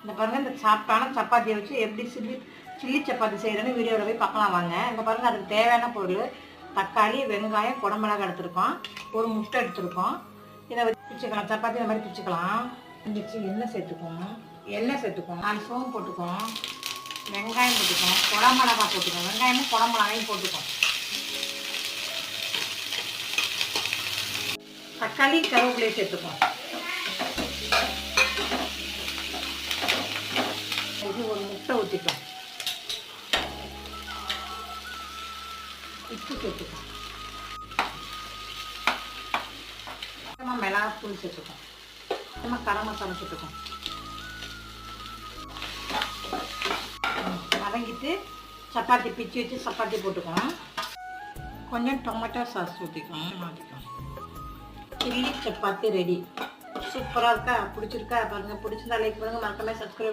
இந்த பாருங்கள், இந்த சாப்பிட்டான சப்பாத்தியை வச்சு எப்படி சில்லி சப்பாத்தி செய்கிறேன்னு வீடியோவில் போய் பார்க்கலாம் வாங்க. இந்த பாருங்கள், அதுக்கு தேவையான பொருள் தக்காளி, வெங்காயம், குடமிளகாய் எடுத்துருக்கோம், ஒரு முட்டை எடுத்துருக்கோம். இதை வச்சு பிச்சுக்கலாம், சப்பாத்தி இந்த மாதிரி பிச்சுக்கலாம். வச்சு எண்ணெய் சேர்த்துக்கோம், 4 சோம்பு போட்டுக்கோம், வெங்காயம் போட்டுக்கோம், குடமிளகாய் போட்டுக்கோம், வெங்காயமும் குடமிளகாயும் போட்டுக்கோம், தக்காளி கருவேப்பிலையை சேர்த்துக்கோம். இது ஒரு முட்டை ஊற்றிக்கலாம், உப்பு சேர்த்துக்கோம், மிளகாத்தூள் சேர்த்துக்கோம், கரம் மசாலா சேர்த்துக்கோம். வதங்கிட்டு சப்பாத்தி பிச்சு வச்சு சப்பாத்தி போட்டுக்கோம். கொஞ்சம் டொமேட்டோ சாஸ் ஊற்றிக்கோம். Chilli chapati ready. சூப்பராக இருக்கா? பிடிச்சிருக்கா? பாருங்கள், பிடிச்சிருந்தா லைக் பண்ணுங்கள், மறக்காம சப்ஸ்கிரைப்